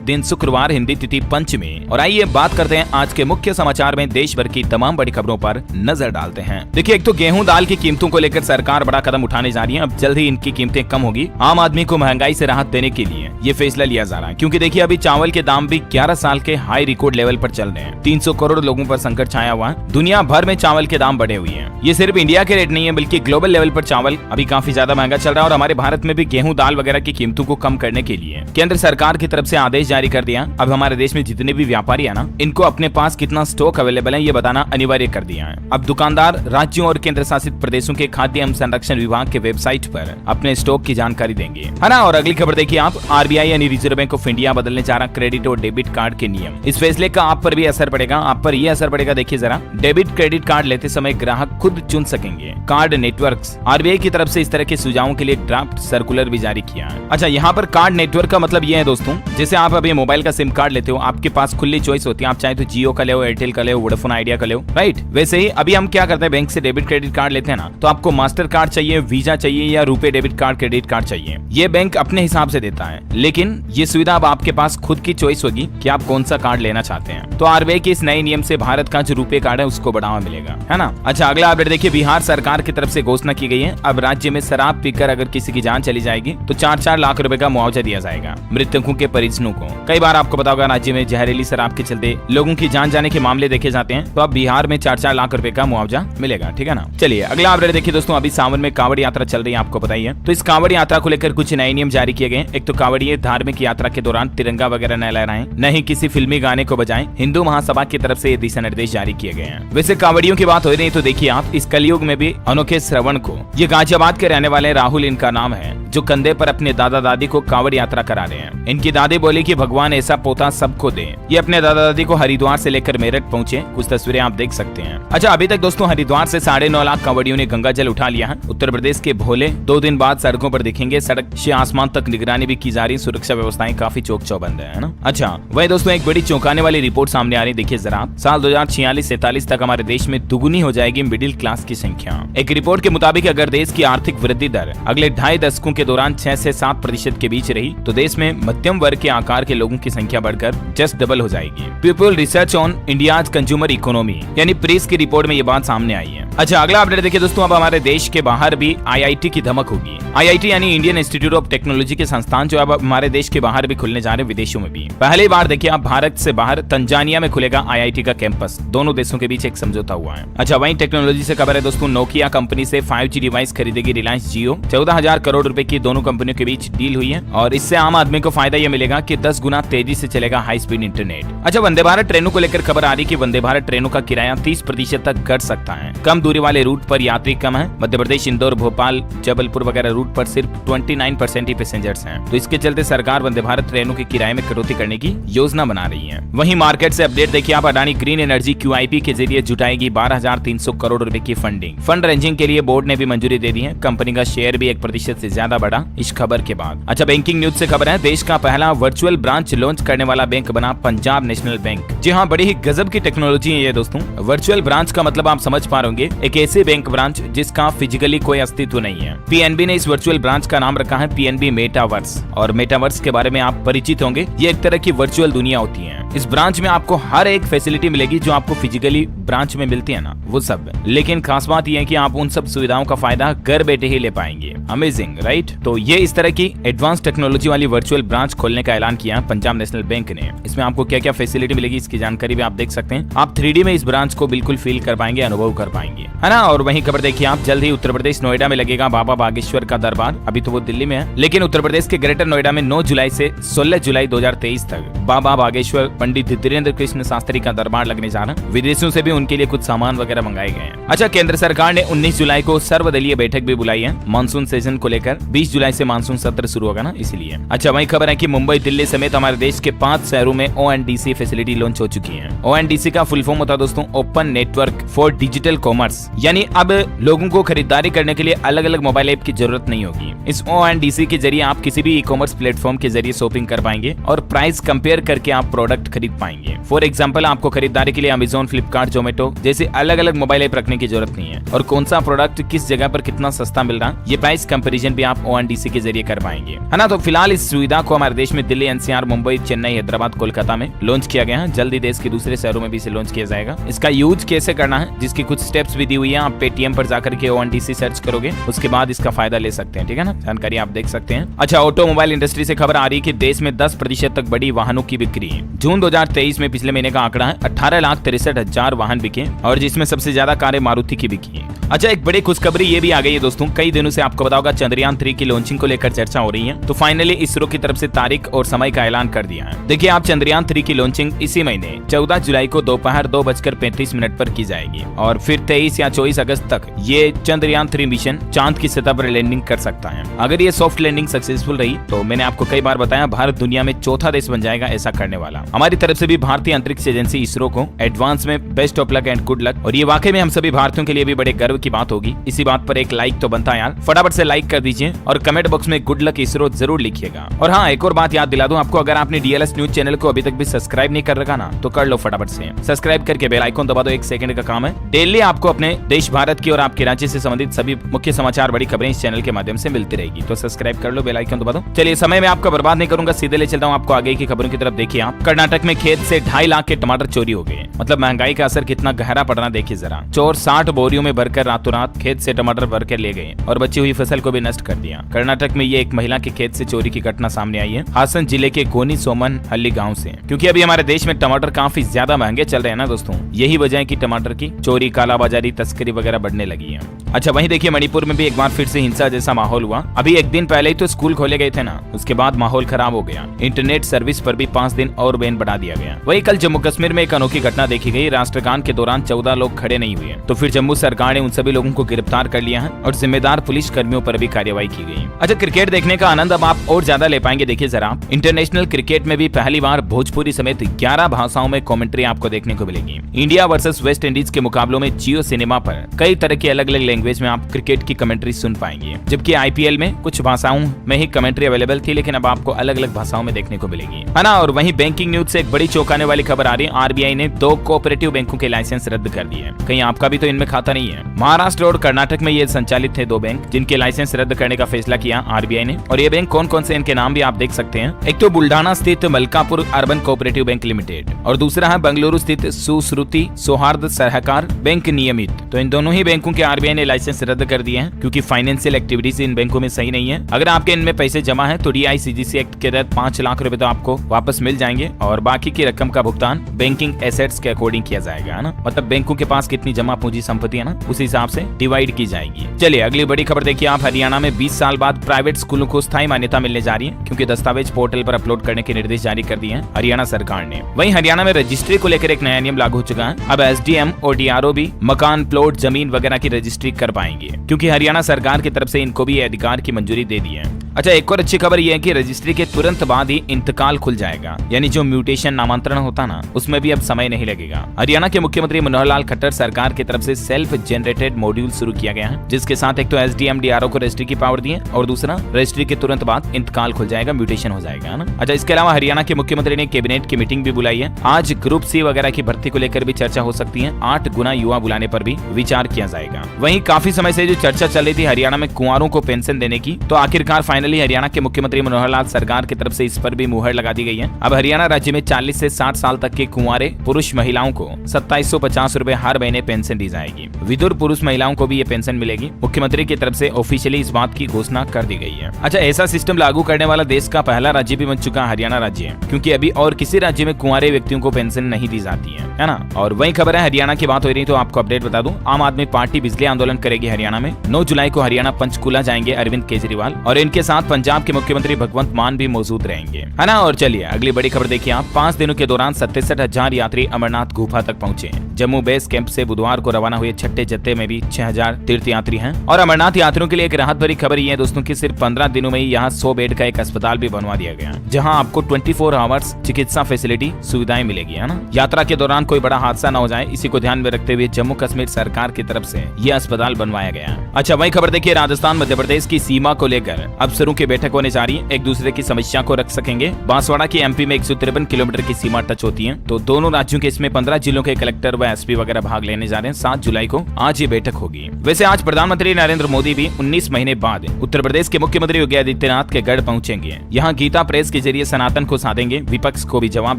दिन शुक्रवार, हिंदी तिथि पंचमी। और आइए बात करते हैं आज के मुख्य समाचार में देश भर की तमाम बड़ी खबरों पर नजर डालते हैं। देखिए, एक तो गेहूं दाल की कीमतों को लेकर सरकार बड़ा कदम उठाने जा रही है। अब जल्द ही इनकी कीमतें कम होगी। आम आदमी को महंगाई से राहत देने के लिए ये फैसला लिया जा रहा है, क्योंकि देखिए अभी चावल के दाम भी 11 साल के हाई रिकॉर्ड लेवल पर चल रहे हैं। 300 करोड़ लोगों पर संकट छाया हुआ है। दुनिया भर में चावल के दाम बढ़े हुए हैं। ये सिर्फ इंडिया के रेट नहीं है, बल्कि ग्लोबल लेवल पर चावल अभी काफी ज्यादा महंगा चल रहा है। और हमारे भारत में भी गेहूं दाल वगैरह की कीमतों को कम करने के लिए केंद्र सरकार की तरफ से आदेश जारी कर दिया। अब हमारे देश में जितने भी व्यापारी है ना, इनको अपने पास कितना स्टॉक अवेलेबल है ये बताना अनिवार्य कर दिया है। अब दुकानदार राज्यों और केंद्र शासित प्रदेशों के खाद्य एवं संरक्षण विभाग के वेबसाइट पर अपने स्टॉक की जानकारी देंगे, है ना। और अगली खबर देखिए आप, आरबीआई यानी रिजर्व बैंक ऑफ इंडिया बदलने जा रहा क्रेडिट और डेबिट कार्ड के नियम। इस फैसले का आप पर भी असर पड़ेगा। आप पर ये असर पड़ेगा, देखिए जरा। डेबिट क्रेडिट कार्ड लेते समय ग्राहक खुद चुन सकेंगे। कार्ड नेटवर्क्स, आरबीआई की तरफ से इस तरह के सुझावों के लिए ड्राफ्ट सर्कुलर भी जारी किया है। अच्छा, यहाँ पर कार्ड नेटवर्क का मतलब ये है दोस्तों, जैसे आप अभी मोबाइल का सिम कार्ड लेते हो, आपके पास खुली चॉइस होती है। आप चाहे तो जियो का ले, एयरटेल का ले, वोडाफोन आइडिया का ले, राइट। वैसे ही अभी हम क्या करते हैं, बैंक से डेबिट क्रेडिट कार्ड लेते हैं ना, तो आपको मास्टर कार्ड चाहिए, वीजा चाहिए या रुपए डेबिट कार्ड, क्रेडिट कार्ड चाहिए। ये बैंक अपने हिसाब से देता है, लेकिन ये सुविधा अब आपके पास खुद की चॉइस होगी कि आप कौन सा कार्ड लेना चाहते हैं। तो आरबीआई के इस नए नियम से भारत का जो रुपए कार्ड है उसको बढ़ावा मिलेगा, है ना। अच्छा, अगला अपडेट देखिए, बिहार सरकार की तरफ से घोषणा की गई है। अब राज्य में शराब पीकर अगर किसी की जान चली जाएगी तो 4-4 लाख रुपए का मुआवजा दिया जाएगा मृतकों के परिजनों को। कई बार आपको पता होगा राज्य में जहरीली शराब के चलते लोगों की जान जाने के मामले देखे जाते हैं, तो अब बिहार में 4-4 लाख रुपए का मुआवजा मिलेगा, ठीक है ना। चलिए अगला अपडेट देखिए दोस्तों, अभी सावन में कांवड़ यात्रा चल रही है, आपको पता ही है। तो इस कांवड़ यात्रा को लेकर कुछ नए नियम जारी किए गए। एक तो कांवड़िए धार्मिक यात्रा के दौरान तिरंगा वगैरह न लहराएं, न ही किसी फिल्मी गाने को बजाएं। हिंदू महासभा की तरफ से ये दिशा निर्देश जारी किए गए हैं। वैसे कांवड़ियों की बात हो रही है तो देखिए आप, इस कलयुग में भी अनोखे श्रवण को, ये गाजियाबाद के रहने वाले राहुल इनका नाम है, जो कंधे पर अपने दादा दादी को कांवड़ यात्रा करा रहे हैं। इनकी दादी बोली कि भगवान ऐसा पोता सबको दे। ये अपने दादा दादी को हरिद्वार से लेकर मेरठ पहुंचे। कुछ तस्वीरें आप देख सकते हैं। अच्छा, अभी तक दोस्तों हरिद्वार से 9.5 लाख कांवड़ियों ने गंगा जल उठा लिया है। उत्तर प्रदेश के भोले 2 दिन बाद सड़कों पर दिखेंगे। सड़क से आसमान तक निगरानी भी की जा रही। सुरक्षा व्यवस्थाएं काफी चौक चौबंद है ना। अच्छा, वही दोस्तों एक बड़ी चौंकाने वाली रिपोर्ट सामने आ रही, देखिए जरा। साल 2046-47 तक हमारे देश में दुगुनी हो जाएगी मिडिल क्लास की संख्या। एक रिपोर्ट के मुताबिक अगर देश की आर्थिक वृद्धि दर अगले 2.5 दशकों के दौरान 6 से 7% के बीच रही तो देश में मध्यम वर्ग के आकार के लोगों की संख्या बढ़कर जस्ट डबल हो जाएगी। People research on India's consumer economy यानी प्रेस की रिपोर्ट में ये बात सामने आई है। अच्छा, अगला अपडेट देखिए दोस्तों, अब हमारे देश के बाहर भी आईआईटी की धमक होगी। आईआईटी यानी इंडियन इंस्टीट्यूट ऑफ टेक्नोलॉजी के संस्थान जो अब हमारे देश के बाहर भी खुलने जा रहे हैं, विदेशों में भी। पहली बार देखिए आप, भारत से बाहर तंजानिया में खुलेगा आईआईटी का कैंपस। दोनों देशों के बीच एक समझौता हुआ है। अच्छा, वहीं टेक्नोलॉजी से खबर है दोस्तों, नोकिया कंपनी से 5G डिवाइस खरीदेगी रिलायंस जियो। 14,000 करोड़ रुपए की दोनों कंपनियों के बीच डील हुई है और इससे आम आदमी को फायदा यह मिलेगा कि 10 गुना तेजी से चलेगा हाई स्पीड इंटरनेट। अच्छा, वंदे भारत ट्रेनों को लेकर खबर आ रही कि वंदे भारत ट्रेनों का किराया 30% तक घट सकता है। कम दूरी वाले रूट पर यात्री कम है। मध्य प्रदेश, इंदौर, भोपाल, जबलपुर वगैरह रूट पर सिर्फ 29% ही पैसेंजर्स हैं। तो इसके चलते सरकार वंदे भारत ट्रेनों के किराए में कटौती करने की योजना बना रही है। वहीं मार्केट से अपडेट देखिए आप, अडानी ग्रीन एनर्जी QIP के जरिए जुटाएगी 12,300 करोड़ रुपए की फंडिंग। फंड रेंजिंग के लिए बोर्ड ने भी मंजूरी दे दी है। कंपनी का शेयर भी 1% से ज्यादा बढ़ा इस खबर के बाद। अच्छा, बैंकिंग न्यूज से खबर है, देश का पहला वर्चुअल ब्रांच लॉन्च करने वाला बैंक बना पंजाब नेशनल बैंक। जी हाँ, बड़ी ही गजब की टेक्नोलॉजी है ये दोस्तों। वर्चुअल ब्रांच का मतलब आप समझ पा रहे होंगे, एक ऐसे बैंक ब्रांच जिसका फिजिकली कोई अस्तित्व नहीं है। पीएनबी ने इस वर्चुअल ब्रांच का नाम रखा है पीएनबी मेटावर्स। और मेटावर्स के बारे में आप परिचित होंगे, ये एक तरह की वर्चुअल दुनिया होती है। इस ब्रांच में आपको हर एक फैसिलिटी मिलेगी जो आपको फिजिकली ब्रांच में मिलती है ना, वो सब। लेकिन खास बात यह है कि आप उन सब सुविधाओं का फायदा घर बैठे ही ले पाएंगे। Amazing, right. तो ये इस तरह की एडवांस टेक्नोलॉजी वाली वर्चुअल ब्रांच खोलने का ऐलान किया पंजाब नेशनल बैंक ने। इसमें आपको क्या क्या फैसिलिटी मिलेगी इसकी जानकारी भी आप देख सकते हैं। आप 3D में इस ब्रांच को बिल्कुल फील कर पाएंगे, अनुभव कर पाएंगे, है ना। और वहीं खबर देखिए आप, जल्द ही उत्तर प्रदेश नोएडा में लगेगा बाबा बागेश्वर का दरबार। अभी तो वो दिल्ली में है, लेकिन उत्तर प्रदेश के ग्रेटर नोएडा में 9 जुलाई से 16 जुलाई 2023 तक बाबा बागेश्वर पंडित धीरेन्द्र कृष्ण शास्त्री का दरबार लगने जा रहा है। विदेशों से भी उनके लिए कुछ सामान वगैरह मंगाए गए हैं। अच्छा, केंद्र सरकार ने 19 जुलाई को सर्वदलीय बैठक भी बुलाई है मानसून सीजन को लेकर। 20 जुलाई से मानसून सत्र शुरू होगा ना, इसलिए। अच्छा, वही खबर है कि मुंबई, दिल्ली समेत हमारे देश के 5 शहरों में ONDC फैसिलिटी लॉन्च हो चुकी है। ONDC का फुल फॉर्म होता है दोस्तों open network for digital commerce, यानी अब लोगों को खरीदारी करने के लिए अलग अलग मोबाइल ऐप की जरूरत नहीं होगी। इस ONDC के जरिए आप किसी भी ई-कॉमर्स प्लेटफॉर्म के जरिए शॉपिंग कर पाएंगे और प्राइस कंपेयर करके आप प्रोडक्ट खरीद पाएंगे। फॉर एग्जाम्पल, आपको खरीदारी के लिए अमेजोन, फ्लिपकार्ट, जोमेटो जैसे अलग अलग मोबाइल ऐप रखने की जरूरत नहीं है, और कौन सा प्रोडक्ट किस जगह पर कितना सस्ता मिल रहा है ये प्राइस कंपैरिजन भी आप ONDC के जरिए कर पाएंगे, है ना। तो फिलहाल इस सुविधा को हमारे देश में दिल्ली, NCR, मुंबई, चेन्नई, हैदराबाद, कोलकाता में लॉन्च किया गया है। जल्दी देश के दूसरे शहरों में भी इसे लॉन्च किया जाएगा। इसका यूज कैसे करना है, जिसकी कुछ स्टेप्स भी दी हुई है, आप पेटीएम पर जाकर के ONDC सर्च करोगे, उसके बाद इसका फायदा ले सकते हैं, ठीक है ना। जानकारी आप देख सकते हैं। अच्छा, ऑटोमोबाइल इंडस्ट्री से खबर आ रही है कि देश में 10% तक बढ़ी वाहनों की बिक्री। जून 2023 में पिछले महीने का आंकड़ा है 18,63,000 वाहन बिके, और जिसमें सबसे ज्यादा कारें मारुति की बिकी है। अच्छा, एक बड़ी खुशखबरी ये भी आ गई है दोस्तों। कई दिनों से आपको पता होगा चंद्रयान 3 की लॉन्चिंग को लेकर चर्चा हो रही है, तो फाइनली इसरो की तरफ से तारीख और समय का ऐलान कर दिया है। देखिए, आप चंद्रयान 3 की लॉन्चिंग इसी महीने 14 जुलाई को दोपहर 2:35 पर की जाएगी, और फिर 23 या 24 अगस्त तक ये चंद्रयान 3 मिशन चांद की सतह पर लैंडिंग कर सकता है। अगर ये सॉफ्ट लैंडिंग सक्सेसफुल रही तो मैंने आपको कई बार बताया, भारत दुनिया में चौथा देश बन जाएगा ऐसा करने वाला। हमारी तरफ से भी भारतीय अंतरिक्ष एजेंसी इसरो को एडवांस में best of luck and good luck, और ये वाकई में हम सभी भारतीयों के लिए भी बड़े गर्व की बात होगी। इसी बात पर एक लाइक तो बनता है यार, फटाफट से लाइक कर दीजिए और कमेंट बॉक्स में गुड लक इसरो जरूर लिखिएगा। और हाँ, एक और बात याद दिला दूं आपको, अगर आपने DLS न्यूज चैनल को अभी तक भी सब्सक्राइब नहीं कर रखा ना, तो कर लो फटाफट से। सब्सक्राइब करके बेल आइकन दबा दो, 1 सेकंड का काम है। डेली आपको अपने देश भारत की और आपके राज्य से संबंधित सभी मुख्य समाचार, बड़ी खबरें इस चैनल के माध्यम से मिलती रहेगी, तो सब्सक्राइब कर लो, बेल आइकन दबा दो। चलिए, समय में आपका बर्बाद नहीं करूंगा, सीधे ले चलता हूं आपको आगे की खबरों की तरफ। देखिए, आप कर्नाटक में खेत से 2.5 लाख के टमाटर चोरी हो गए। मतलब महंगाई का असर कितना गहरा पड़ रहा, देखिए जरा। चोर 60 बोरियों में भरकर रातों रात खेत से टमाटर भर कर ले गए और बची हुई फसल को भी नष्ट कर दिया। कर्नाटक में ये एक महिला के खेत से चोरी की घटना सामने आई है, हासन जिले के गोनी सोमन हल्ली गांव से। क्योंकि अभी हमारे देश में टमाटर काफी ज्यादा महंगे चल रहे हैं ना दोस्तों, यही वजह है कि टमाटर की चोरी, कालाबाजारी, तस्करी वगैरह बढ़ने लगी है। अच्छा, वहीं देखिए मणिपुर में भी एक बार फिर से हिंसा जैसा माहौल हुआ। अभी एक दिन पहले ही तो स्कूल खोले गए थे ना, उसके बाद माहौल खराब हो गया। इंटरनेट सर्विस पर भी 5 दिन और बैन बढ़ा दिया गया। वहीं कल जम्मू कश्मीर में एक अनोखी घटना देखी गई। राष्ट्रगान के दौरान 14 लोग खड़े नहीं हुए, तो फिर जम्मू सरकार ने उन सभी लोगों को गिरफ्तार कर लिया है और जिम्मेदार पुलिस कर्मियों पर भी कार्रवाई की गई। अच्छा, क्रिकेट देखने का आनंद अब आप और ज्यादा ले पाएंगे। देखिए जरा, इंटरनेशनल क्रिकेट में भी पहली बार भोजपुरी समेत 11 भाषाओं में कमेंट्री आपको देखने को मिलेगी। इंडिया वर्सेस वेस्ट इंडीज के मुकाबलों में जियो सिनेमा पर कई तरह की अलग अलग लैंग्वेज में आप क्रिकेट की कमेंट्री सुन पाएंगे। जबकि IPL में कुछ भाषाओं में ही कमेंट्री अवेलेबल थी, लेकिन अब आपको अलग अलग भाषाओं में देखने को मिलेगी, है ना। और वहीं बैंकिंग न्यूज से एक बड़ी चौंकाने वाली खबर आ रही है। RBI ने 2 कोऑपरेटिव बैंकों के लाइसेंस रद्द कर दिए। कहीं आपका भी तो इनमें खाता नहीं है। महाराष्ट्र और कर्नाटक में ये संचालित थे 2 बैंक जिनके लाइसेंस रद्द करने का फैसला किया RBI ने। और ये बैंक कौन कौन से, इनके नाम भी आप देख सकते हैं। एक तो बुल्ढाना स्थित Malkapur urban cooperative bank limited, और दूसरा है बेंगलुरु स्थित सुश्रुति सौहार्द सहकार बैंक नियमित। तो इन दोनों ही बैंकों के RBI ने लाइसेंस रद्द कर दिए हैं, क्योंकि फाइनेंशियल एक्टिविटीज इन बैंकों में सही नहीं है। अगर आपके इनमें पैसे जमा है तो DICGC एक्ट के तहत 5 लाख रुपए तो आपको वापस मिल जाएंगे, और बाकी की रकम का भुगतान बैंकिंग एसेट्स के अकॉर्डिंग किया जाएगा, है ना। मतलब बैंकों के पास कितनी जमा पूंजी संपत्ति है ना, उस हिसाब से डिवाइड की जाएगी। चलिए अगली बड़ी खबर देखिए आप। हरियाणा में 20 साल बाद प्राइवेट स्कूलों को स्थायी मान्यता मिलने जा रही है, क्योंकि दस्तावेज पोर्टल पर अपलोड करने के निर्देश जारी कर दिए हैं हरियाणा सरकार ने। वहीं हरियाणा में रजिस्ट्री को लेकर एक नया नियम लागू हो चुका है। अब SDM और DRO भी मकान, प्लॉट, जमीन वगैरह की रजिस्ट्री कर पाएंगे, क्योंकि हरियाणा सरकार की तरफ से इनको भी अधिकार की मंजूरी दे दी है। अच्छा, एक और अच्छी खबर यह है कि रजिस्ट्री के तुरंत बाद ही इंतकाल खुल जाएगा, यानी जो म्यूटेशन नामांतरण होता ना, उसमें भी अब समय नहीं लगेगा। हरियाणा के मुख्यमंत्री मनोहर लाल खट्टर सरकार की तरफ से सेल्फ जनरेटेड मॉड्यूल शुरू किया गया है, जिसके साथ एक तो SDM DRO को रजिस्ट्री की पावर दी है, और दूसरा रजिस्ट्री के तुरंत बाद इंतकाल खुल जाएगा, म्यूटेशन हो जाएगा, है ना। अच्छा, इसके अलावा हरियाणा के मुख्यमंत्री ने कैबिनेट की मीटिंग भी बुलाई है। आज ग्रुप C वगैरह की भर्ती को लेकर भी चर्चा हो सकती है। 8 गुना युवा बुलाने पर भी विचार किया जाएगा। वहीं काफी समय से जो चर्चा चल रही थी हरियाणा में कुंवारों को पेंशन देने की, तो आखिरकार फाइनली हरियाणा के मुख्यमंत्री मनोहर लाल सरकार की तरफ से इस पर भी मुहर लगा दी गई है। अब हरियाणा राज्य में 40 से 60 साल तक के कुंवारे पुरुष महिलाओं को 2750 रुपए हर महीने पेंशन दी जाएगी। विधुर पुरुष महिलाओं को भी ये पेंशन मिलेगी। मुख्यमंत्री की तरफ से ऑफिशियली इस बात की घोषणा कर दी गई है। अच्छा, ऐसा सिस्टम लागू करने वाला देश का पहला राज्य भी बन चुका हरियाणा राज्य, क्योंकि अभी और किसी राज्य में कुंवारे व्यक्तियों को पेंशन नहीं दी जाती है ना। और वही खबर है, हरियाणा की बात हो रही तो आपको अपडेट बता दूं, आम आदमी पार्टी बिजली आंदोलन करेगी हरियाणा में। 9 जुलाई को हरियाणा पंचकुला जाएंगे अरविंद केजरीवाल, और इनके साथ पंजाब के मुख्यमंत्री भगवंत मान भी मौजूद रहेंगे, है ना। और चलिए अगली बड़ी खबर देखिए आप। 5 दिनों के दौरान 67,000 यात्री अमरनाथ गुफा तक पहुंचे। जम्मू बेस कैंप से बुधवार को रवाना हुए छठे जत्थे में भी 6000 तीर्थयात्री हैं। और अमरनाथ यात्रियों के लिए एक राहत भरी खबर ये है दोस्तों कि सिर्फ 15 दिनों में ही यहाँ 100 बेड का एक अस्पताल भी बनवा दिया गया, जहाँ आपको 24 आवर्स चिकित्सा फैसिलिटी सुविधाएं मिलेगी, है ना। यात्रा के दौरान कोई बड़ा हादसा न हो जाए, इसी को ध्यान में रखते हुए जम्मू कश्मीर सरकार की तरफ से ये अस्पताल बनवाया गया। अच्छा, वही खबर देखिए, राजस्थान मध्य प्रदेश की सीमा को लेकर अफसरों की बैठक होने जा रही है, एक दूसरे की समस्या को रख सकेंगे। बांसवाड़ा की एमपी में 153 किलोमीटर की सीमा टच होती है, तो दोनों राज्यों के इसमें 15 जिलों के कलेक्टर व एसपी वगैरह भाग लेने जा रहे हैं। 7 जुलाई को आज ये बैठक होगी। वैसे आज प्रधानमंत्री नरेंद्र मोदी भी 19 महीने बाद उत्तर प्रदेश के मुख्यमंत्री योगी आदित्यनाथ के गढ़ पहुंचेंगे। यहाँ गीता प्रेस के जरिए सनातन को साधेंगे, विपक्ष को भी जवाब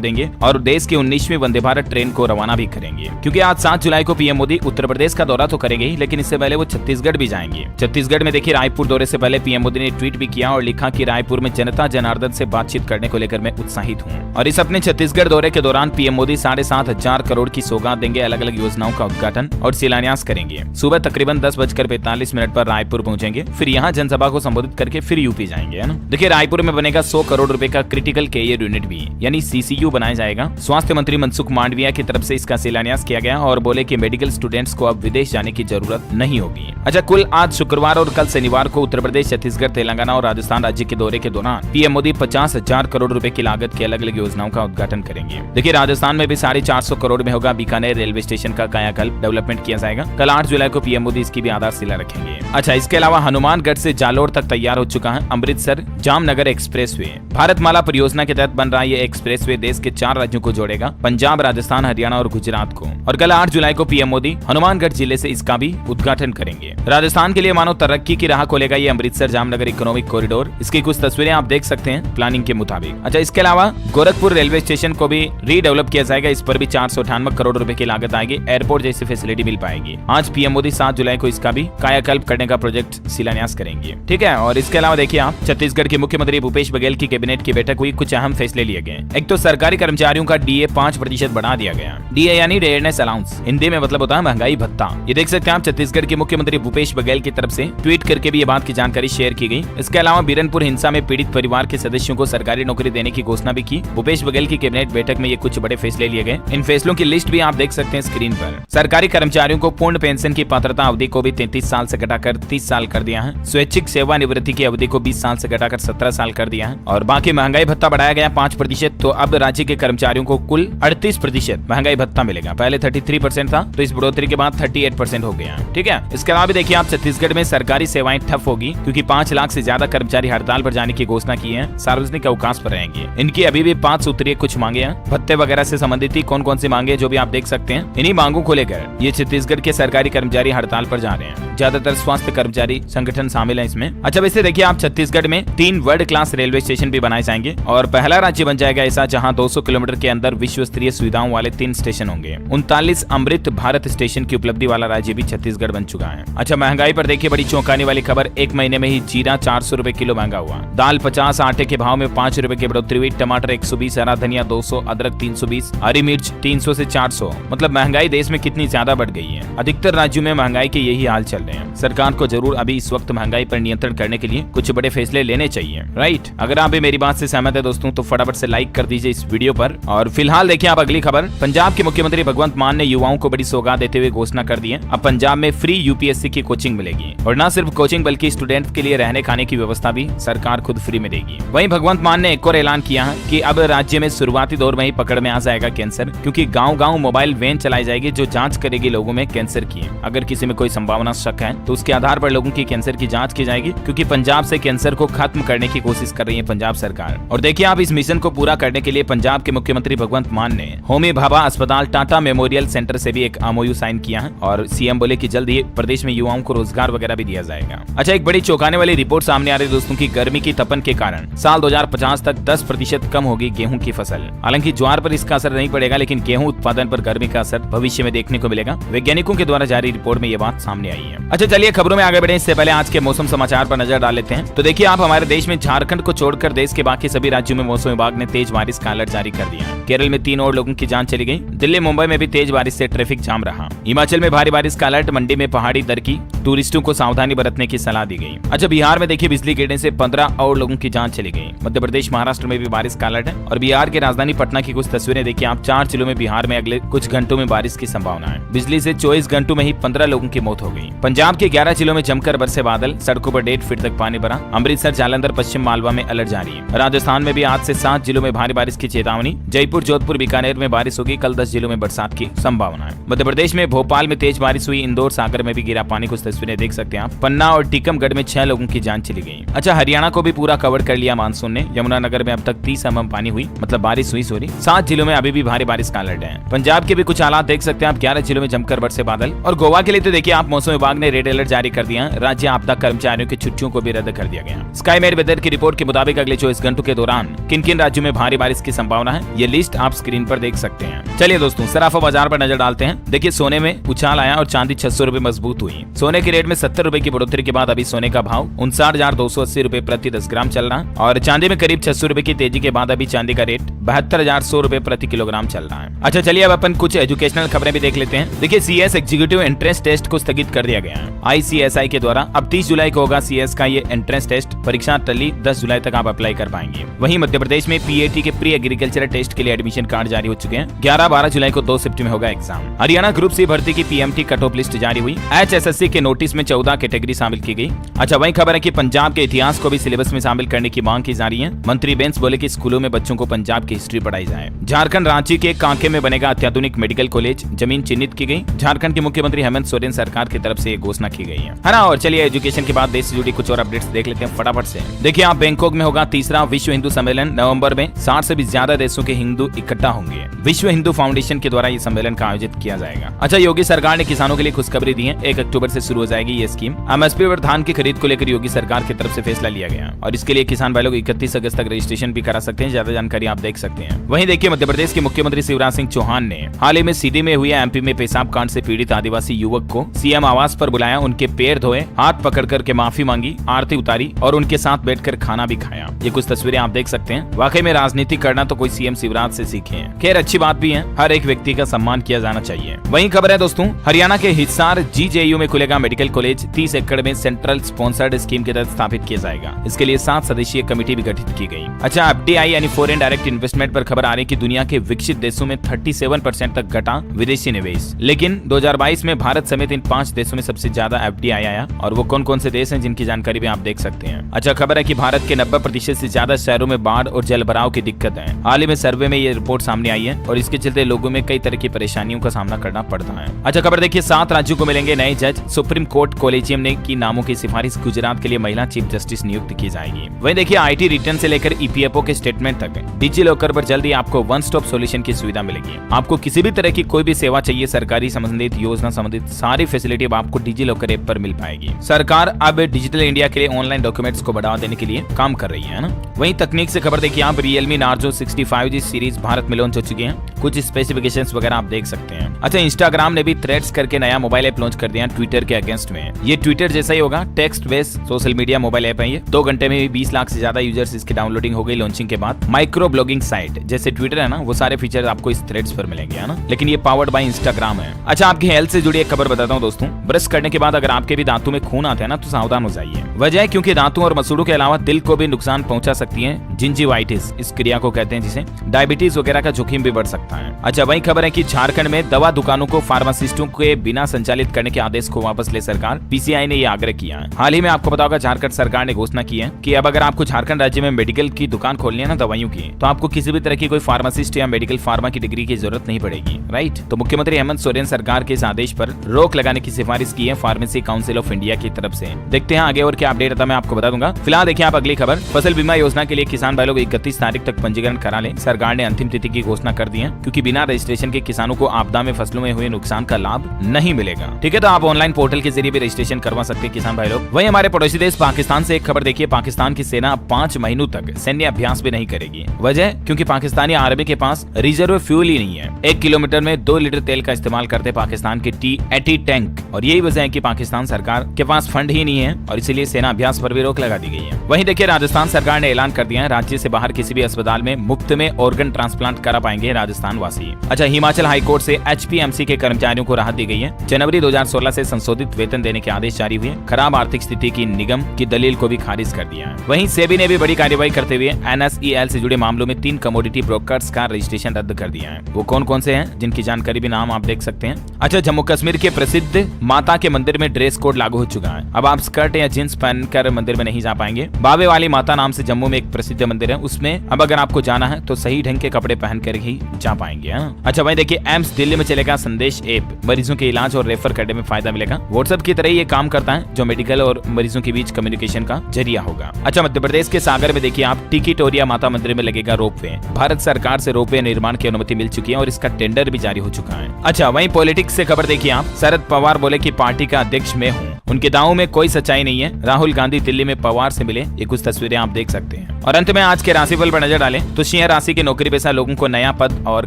देंगे और देश की 19वीं वंदे भारत ट्रेन को रवाना भी करेंगे। क्योंकि आज 7 जुलाई को पीएम मोदी उत्तर प्रदेश का दौरा तो करेंगे ही, लेकिन इससे पहले वो छत्तीसगढ़ भी जाएंगे। छत्तीसगढ़ में देखिए, रायपुर दौरे से पहले पीएम मोदी ने ट्वीट भी किया और लिखा कि रायपुर में जनता जनार्दन से बातचीत करने को लेकर मैं उत्साहित हूँ। और इस अपने छत्तीसगढ़ दौरे के दौरान पीएम मोदी 7,500 करोड़ की सौगात देंगे, अलग अलग योजनाओं का उद्घाटन और शिलान्यास करेंगे। सुबह तकरीबन 10:45 पर रायपुर पहुंचेंगे, फिर यहाँ जनसभा को संबोधित करके फिर यूपी जाएंगे, है ना। देखिए, रायपुर में बनेगा 100 करोड़ रुपए का क्रिटिकल केयर यूनिट भी, यानी सीसीयू बनाया जाएगा। स्वास्थ्य मंत्री मनसुख मांडविया की तरफ से इसका शिलान्यास किया गया और बोले कि मेडिकल स्टूडेंट्स को अब विदेश जाने की जरूरत नहीं होगी। अच्छा, कुल आज शुक्रवार और कल शनिवार को उत्तर प्रदेश, छत्तीसगढ़, तेलंगाना और राजस्थान राज्य के दौरे के दौरान पीएम मोदी 50,000 करोड़ रुपए की लागत की अलग अलग योजनाओं का उद्घाटन करेंगे। देखिए, राजस्थान में भी 450 करोड़ में होगा बीकानेर रेलवे स्टेशन का कायाकल्प डेवलपमेंट किया जाएगा। कल 8 जुलाई को पीएम मोदी इसकी भी आधारशिला रखेंगे। अच्छा, इसके अलावा हनुमानगढ़ से जालोर तक तैयार हो चुका है अमृतसर जामनगर एक्सप्रेसवे। भारतमाला परियोजना के तहत बन रहा ये एक्सप्रेसवे देश के 4 राज्यों को जोड़ेगा, पंजाब, राजस्थान, हरियाणा और गुजरात को। और कल 8 जुलाई को पीएम मोदी हनुमानगढ़ जिले से इसका भी उद्घाटन करेंगे। राजस्थान के लिए मानो तरक्की की राह खोलेगा ये अमृतसर जामनगर इकोनॉमिक कॉरिडोर। इसकी कुछ तस्वीरें आप देख सकते हैं प्लानिंग के मुताबिक। अच्छा, इसके अलावा गोरखपुर रेलवे स्टेशन को भी रीडेवलप किया जाएगा, इस पर भी 498 करोड़ रुपए की लागत आएगी, एयरपोर्ट जैसी फैसिलिटी मिल पाएगी। आज पीएम मोदी 7 जुलाई को इसका भी कायाकल्प करने का प्रोजेक्ट शिलान्यास करेंगे, ठीक है। और इसके अलावा देखिए आप, छत्तीसगढ़ के मुख्यमंत्री भूपेश बघेल की कैबिनेट की बैठक हुई, कुछ अहम फैसले लिए गए। एक तो सरकारी कर्मचारियों का डीए 5% बढ़ा दिया गया। डीए यानी डेयरनेस अलाउंस, हिंदी में मतलब होता है महंगाई भत्ता। ये देख सकते हैं आप, छत्तीसगढ़ के मुख्यमंत्री भूपेश बघेल की तरफ से ट्वीट करके भी ये बात की जानकारी शेयर की गई। इसके अलावा बीरनपुर हिंसा में पीड़ित परिवार के सदस्यों को सरकारी नौकरी देने की घोषणा भी की। भूपेश बघेल की कैबिनेट बैठक में ये कुछ बड़े फैसले लिए गए। इन फैसलों की लिस्ट भी आप देख सकते हैं स्क्रीन पर। सरकारी कर्मचारियों को पूर्ण पेंशन की पात्रता अवधि को भी 33 साल से घटाकर 30 साल कर दिया है। स्वैच्छिक सेवानिवृत्ति की अवधि को 20 साल से घटाकर 17 साल कर दिया है। और बाकी महंगाई भत्ता बढ़ाया गया 5%, तो अब राज्य के कर्मचारियों को कुल 38% महंगाई भत्ता मिलेगा। पहले 33% था, तो इस बढ़ोतरी के बाद 38% हो गया, ठीक है। इसके अलावा देखिए आप, छत्तीसगढ़ में सरकारी सेवाएं ठप होगी क्योंकि 5 लाख से ज्यादा कर्मचारी हड़ताल पर जाने की घोषणा की है, सार्वजनिक अवकाश पर रहेंगे। इनकी अभी भी 5 सूत्रीय कुछ मांगे हैं, भत्ते वगैरह से संबंधित कौन कौन सी मांगे जो भी आप देख सकते हैं। इन्हीं मांगों को लेकर ये छत्तीसगढ़ के सरकारी कर्मचारी हड़ताल पर जा रहे हैं। ज्यादातर स्वास्थ्य कर्मचारी संगठन शामिल है इसमें। अच्छा, वैसे देखिए आप, छत्तीसगढ़ में 3 वर्ल्ड क्लास रेलवे स्टेशन भी बनाए जाएंगे और पहला राज्य बन जाएगा ऐसा जहां 200 किलोमीटर के अंदर विश्व स्तरीय सुविधाओं वाले 3 स्टेशन होंगे। 39 अमृत भारत स्टेशन की उपलब्धि वाला राज्य भी छत्तीसगढ़ बन चुका है। अच्छा, महंगाई पर देखिए बड़ी चौंकाने वाली खबर, 1 महीने में ही जीरा 400 रुपए किलो महंगा हुआ, दाल 50, आटे के भाव में 5 रुपए की बढ़ोतरी हुई, टमाटर 120, हरा धनिया 200, अदरक 320, हरी मिर्च 300 से 400। मतलब महंगाई देश में कितनी ज्यादा बढ़ गई है। अधिकतर राज्यों में महंगाई के यही हाल चल रहे हैं। सरकार को जरूर अभी इस वक्त महंगाई पर नियंत्रण करने के लिए कुछ बड़े फैसले लेने चाहिए, राइट। अगर आप भी मेरी बात से सहमत है दोस्तों, तो फटाफट से लाइक कर दीजिए इस वीडियो पर। और फिलहाल देखिए आप अगली खबर, पंजाब के मुख्यमंत्री भगवंत मान ने युवाओं को बड़ी सौगात देते हुए घोषणा कर दी है, अब पंजाब में फ्री यूपीएससी की कोचिंग मिलेगी। और न सिर्फ कोचिंग बल्कि स्टूडेंट के लिए रहने खाने की व्यवस्था भी सरकार खुद फ्री में देगी। वहीं भगवंत मान ने एक और ऐलान किया है कि अब राज्य में शुरुआती दौर में ही पकड़ में आ जाएगा कैंसर, क्योंकि गांव-गांव मोबाइल वैन चलाई जाएगी जो जांच करेगी लोगों में कैंसर की। अगर किसी में कोई संभावना शक है तो उसके आधार पर लोगों की कैंसर की जांच की जाएगी, क्योंकि पंजाब से कैंसर को खत्म करने की कोशिश कर रही है पंजाब सरकार। और देखिए आप, इस मिशन को पूरा करने के लिए पंजाब के मुख्यमंत्री भगवंत मान ने होमी भाभा अस्पताल टाटा मेमोरियल सेंटर से भी एक एमओयू साइन किया है और सीएम बोले कि जल्द ही प्रदेश में युवाओं को रोजगार वगैरह भी दिया जाएगा। अच्छा, एक बड़ी चौंकाने वाली रिपोर्ट सामने आ रही है दोस्तों की गर्मी की तपन के कारण साल 2050 तक 10% कम होगी गेहूं की फसल। हालांकि ज्वार पर इसका असर नहीं पड़ेगा, लेकिन गेहूं उत्पादन पर गर्मी का असर भविष्य में देखने को मिलेगा। वैज्ञानिकों के द्वारा जारी रिपोर्ट में ये बात सामने आई है। अच्छा, चलिए खबरों में आगे बढ़े इससे पहले आज के मौसम समाचार पर नजर डाल लेते हैं। तो देखिए आप, हमारे देश में झारखंड को छोड़कर देश के बाकी सभी राज्यों में मौसम विभाग ने तेज बारिश का अलर्ट जारी कर दिया है। केरल में 3 और लोगों की जान चली गई। दिल्ली मुंबई में भी तेज बारिश से ट्रैफिक जाम रहा। हिमाचल में भारी बारिश का अलर्ट, मंडी में पहाड़ी दर की टूरिस्टों को सावधानी बरतने की सलाह दी गई। अच्छा, बिहार में देखिए बिजली गिरने से 15 और लोगों की जान चली गई। मध्य प्रदेश महाराष्ट्र में भी बारिश का अलर्ट है। और बिहार की राजधानी पटना की कुछ तस्वीरें देखिए आप, 4 जिलों में बिहार में अगले कुछ घंटों घंटों में बारिश की संभावना है। बिजली से 24 घंटों में ही 15 लोगों की मौत हो गई। पंजाब के 11 जिलों में जमकर बरसे बादल, सड़कों पर 1.5 फीट तक पानी भरा। अमृतसर, जालंधर, पश्चिम मालवा में अलर्ट जारी है। राजस्थान में भी आज से 7 जिलों में भारी बारिश की चेतावनी। जयपुर, जोधपुर, बीकानेर में बारिश होगी। कल 10 जिलों में बरसात की संभावना है। मध्य प्रदेश में भोपाल में तेज बारिश हुई। इंदौर, सागर में भी गिरा पानी। कुछ तस्वीरें देख सकते हैं आप। पन्ना और टीकमगढ़ में 6 लोगों की जान चली गई। अच्छा, हरियाणा को भी पूरा कवर कर लिया मानसून ने। यमुनानगर में अब तक 30 mm पानी हुई, मतलब बारिश हुई। 7 जिलों में अभी भी भारी बारिश का अलर्ट है। पंजाब के भी कुछ हालात देख सकते हैं आप। 11 जिलों में जमकर बरसे बादल। और गोवा के लिए तो देखिए आप, मौसम विभाग ने रेड अलर्ट जारी कर दिया। राज्य आपदा कर्मचारियों की छुट्टियों को भी रद्द कर दिया गया। स्काई मेड वेदर की रिपोर्ट के मुताबिक अगले 24 घंटों के दौरान किन किन राज्यों में भारी बारिश की संभावना है, ये लिस्ट आप स्क्रीन पर देख सकते हैं। चलिए दोस्तों, सराफा बाजार पर नजर डालते हैं। देखिए, सोने में उछाल आया और चांदी 600 रुपए मजबूत हुई। सोने के रेट में 70 रुपए की बढ़ोतरी के बाद अभी सोने का भाव 59,280 रुपए प्रति 10 ग्राम चल रहा है। और चांदी में करीब 600 रुपए की तेजी के बाद अभी चांदी का रेट 72,100 रुपए प्रति किलोग्राम चल रहा है। अच्छा, चलिए अब अपन कुछ एजुकेशनल खबरें भी देख लेते हैं। देखिए, सीएस एग्जीक्यूटिव एंट्रेंस टेस्ट को स्थगित कर दिया गया है ICSI के द्वारा। अब 30 जुलाई को होगा सीएस का ये एंट्रेंस टेस्ट। परीक्षा टली, 10 जुलाई तक आप अप्लाई कर पाएंगे। वहीं मध्य प्रदेश में PAT के प्री एग्रीकल्चर टेस्ट के लिए एडमिशन कार्ड जारी हो चुके हैं। 11-12 जुलाई को 2 शिफ्ट में होगा एग्जाम। हरियाणा ग्रुप सी भर्ती की PMT कट ऑफ लिस्ट जारी हुई। HSSC के नोटिस में 14 कैटेगरी शामिल की गई। अच्छा, वही खबर है कि पंजाब के इतिहास को भी सिलेबस में शामिल करने की मांग की जा रही है। मंत्री बेंस बोले कि स्कूलों में बच्चों को पंजाब की हिस्ट्री पढ़ाई जाए। झारखंड रांची के कांके में बनेगा अत्याधुनिक मेडिकल कॉलेज, जमीन चिन्हित की गई। झारखंड के मुख्यमंत्री हेमंत सोरेन सरकार की तरफ से ये घोषणा की गई है ना। और चलिए एजुकेशन के बाद देश से जुड़ी कुछ और अपडेट्स देख लेते हैं फटाफट से। देखिए आप, बैंकॉक में होगा 3रा विश्व हिंदू सम्मेलन। नवंबर में 60 से भी ज्यादा देशों के हिंदू इकट्ठा होंगे। विश्व हिंदू फाउंडेशन के द्वारा ये सम्मेलन का आयोजित किया जाएगा। अच्छा, योगी सरकार ने किसानों के लिए खुशखबरी दी है। 1 अक्टूबर से शुरू हो जाएगी ये स्कीम। MSP पर धान की खरीद को लेकर योगी सरकार की तरफ से फैसला लिया गया और इसके लिए किसान भाई लोग 31 अगस्त तक रजिस्ट्रेशन भी करा सकते हैं। ज्यादा जानकारी आप देख सकते हैं। वहीं देखिए, मध्य प्रदेश के मुख्यमंत्री शिवराज सिंह चौहान ने हाल ही में सीडी में हुए MP में पेशाब कांड से पीड़ित आदिवासी युवक को CM आवास पर बुलाया। उनके पैर धोए, हाथ पकड़कर के माफी मांगी, आरती उतारी और उनके साथ बैठकर खाना भी खाया। ये कुछ तस्वीरें आप देख सकते हैं। वाकई में राजनीति करना तो कोई CM शिवराज से सीखे हैं। खैर, अच्छी बात भी है, हर एक व्यक्ति का सम्मान किया जाना चाहिए। वहीं खबर है दोस्तों, हरियाणा के हिसार GJU में खुलेगा मेडिकल कॉलेज। 30 एकड़ में सेंट्रल स्पॉन्सर्ड स्कीम के तहत स्थापित किया जाएगा। इसके लिए 7 सदस्यीय कमेटी भी गठित की गई। अच्छा, FDI यानी फॉरेन डायरेक्ट इन्वेस्टमेंट पर खबर आ रही है कि दुनिया के विकसित देशों में 37% तक घटा विदेशी निवेश। लेकिन 2022 में भारत समेत इन 5 देशों में सबसे ज्यादा FDI आया। और वो कौन कौन से देश हैं जिनकी जानकारी भी आप देख सकते हैं। अच्छा, खबर है कि भारत के 90% से ज्यादा शहरों में बाढ़ और जल भराव की दिक्कत है। हाल ही में सर्वे में ये रिपोर्ट सामने आई है और इसके चलते लोगों में कई तरह की परेशानियों का सामना करना पड़ता है। अच्छा, खबर देखिए, 7 राज्यों को मिलेंगे नए जज। सुप्रीम कोर्ट कॉलेजियम ने की नामों की सिफारिश। गुजरात के लिए महिला चीफ जस्टिस नियुक्त की जाएगी। वहीं देखिए, IT रिटर्न से लेकर EPFO के स्टेटमेंट तक डिजी लॉकर पर जल्दी आपको वन स्टॉप सॉल्यूशन की सुविधा मिलेगी। आपको किसी भी तरह की कोई भी सेवा चाहिए, सरकारी संबंधित, योजना संबंधित सारी फैसिलिटी आपको डिजी लॉकर ऐप पर मिल पाएगी। सरकार अब डिजिटल इंडिया के लिए ऑनलाइन डॉक्यूमेंट्स को बढ़ावा देने के लिए काम कर रही है ना। वहीं तकनीक से खबर देखिए आप, Realme Narzo 65G series Bharat में लॉन्च हो चुकी है। कुछ स्पेसिफिकेशंस वगैरह आप देख सकते हैं। अच्छा, इंस्टाग्राम ने भी थ्रेड्स करके नया मोबाइल ऐप लॉन्च कर दिया ट्विटर के अगेंस्ट में। ये ट्विटर जैसा ही होगा, text based social media mobile app है ये। 2 घंटे में 20 लाख से ज्यादा यूजर्स इसकी डाउनलोडिंग हो गई लॉन्चिंग के बाद। माइक्रो ब्लॉगिंग साइट जैसे ट्विटर है ना, वो सारे फीचर्स आपको इस थ्रेड्स पर मिलेंगे, है ना। लेकिन ये पावर्ड बाय इंस्टाग्राम है। अच्छा, आपकी हेल्थ से जुड़ी एक खबर बताता हूँ दोस्तों। ब्रश करने के बाद अगर आपके भी दांतों में खून आता है ना, तो सावधान हो जाइए। वजह है क्योंकि दांतों और मसूड़ों के अलावा दिल को भी नुकसान पहुंचा सकती है जिंजिवाइटिस, इस क्रिया को कहते हैं, जिसे डायबिटीज वगैरह का जोखिम भी बढ़ सकता है। अच्छा, वही खबर है कि झारखंड में दवा दुकानों को फार्मासिस्टों के बिना संचालित करने के आदेश को वापस ले सरकार। PCI ने यह आग्रह किया है। हाल ही में आपको पता होगा, झारखंड सरकार ने घोषणा की है कि अब अगर आपको झारखंड राज्य में मेडिकल की दुकान खोलनी है ना, दवाइयों की, तो आपको किसी भी तरह की कोई फार्मासिस्ट या मेडिकल फार्मा की डिग्री की जरूरत नहीं पड़ेगी। राइट, तो मुख्यमंत्री हेमंत सोरेन सरकार के इस आदेश पर रोक लगाने की सिफारिश की है फार्मेसी काउंसिल ऑफ इंडिया की तरफ से। देखते हैं आगे और क्या अपडेट आता है, मैं आपको बता दूंगा। फिलहाल देखिए आप अगली खबर, फसल बीमा योजना के लिए किसान भाई लोग 31 तारीख तक पंजीकरण करा लें। सरकार ने अंतिम तिथि की घोषणा कर दी है, क्योंकि बिना रजिस्ट्रेशन के किसानों को आपदा में फसलों में हुए नुकसान का लाभ नहीं मिलेगा। ठीक है, तो आप ऑनलाइन पोर्टल के जरिए भी रजिस्ट्रेशन करवा सकते हैं किसान भाई लोग। वहीं हमारे पड़ोसी देश पाकिस्तान से एक खबर देखिए, पाकिस्तान की सेना 5 महीनों तक सैन्य अभ्यास भी नहीं करेगी। वजह क्योंकि पाकिस्तानी आर्मी के पास रिजर्व फ्यूल ही नहीं है। 1 किलोमीटर में 2 लीटर तेल का इस्तेमाल करते पाकिस्तान के T-80 टैंक, और यही वजह है कि पाकिस्तान सरकार के पास फंड ही नहीं है और इसीलिए सेना अभ्यास पर भी रोक लगा दी गई है। वहीं देखिए, राजस्थान सरकार ने ऐलान कर दिया है, राज्य से बाहर किसी भी अस्पताल में मुफ्त में ऑर्गन ट्रांसप्लांट करा पाएंगे राजस्थान राजस्थान वासी। अच्छा, हिमाचल हाईकोर्ट से एचपीएमसी के कर्मचारियों को राहत दी गई है। जनवरी 2016 से संशोधित वेतन देने के आदेश जारी हुए। खराब आर्थिक स्थिति की निगम की दलील को भी खारिज कर दिया है। वहीं सेबी ने भी बड़ी कार्रवाई करते हुए एनएसईएल से जुड़े मामलों में 3 कमोडिटी ब्रोकर्स का रजिस्ट्रेशन रद्द कर दिया है। वो कौन कौन से हैं, जिनकी जानकारी भी नाम आप देख सकते हैं। अच्छा, जम्मू कश्मीर के प्रसिद्ध माता के मंदिर में ड्रेस कोड लागू हो चुका है। अब आप स्कर्ट या जींस पहनकर मंदिर में नहीं जा पाएंगे। बाबे वाली माता नाम से जम्मू में एक प्रसिद्ध मंदिर है, उसमें अब अगर आपको जाना है तो सही ढंग के कपड़े पहनकर ही जा पाएंगे। अच्छा, वहीं देखिए एम्स दिल्ली में चलेगा संदेश ऐप। मरीजों के इलाज और रेफर करने में फायदा मिलेगा। व्हाट्सएप की तरह ये काम करता है, जो मेडिकल और मरीजों के बीच कम्युनिकेशन का जरिया होगा। अच्छा, मध्य प्रदेश के सागर में देखिए आप टिकिटोरिया माता मंदिर में लगेगा रोपवे। भारत सरकार से रोपवे निर्माण की अनुमति मिल चुकी है और इसका टेंडर भी जारी हो चुका है। अच्छा, वहीं पॉलिटिक्स से खबर देखिए आप। शरद पवार बोले कि पार्टी का अध्यक्ष मैं हूँ। उनके दावों में कोई सच्चाई नहीं है। राहुल गांधी दिल्ली में पवार से मिले, ये कुछ तस्वीरें आप देख सकते हैं। और अंत में आज के राशिफल पर नजर डालें तो सिंह राशि के नौकरी पेशा लोगों को नया पद और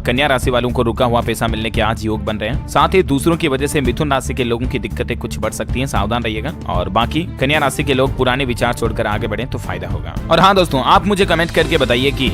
कन्या राशि वालों को रुका हुआ पैसा मिलने के आज योग बन रहे हैं। साथ ही दूसरों की वजह से मिथुन राशि के लोगों की दिक्कतें कुछ बढ़ सकती हैं, सावधान रहिएगा। और बाकी कन्या राशि के लोग पुराने विचार छोड़कर आगे बढ़े तो फायदा होगा। और हाँ दोस्तों, आप मुझे कमेंट करके बताइए कि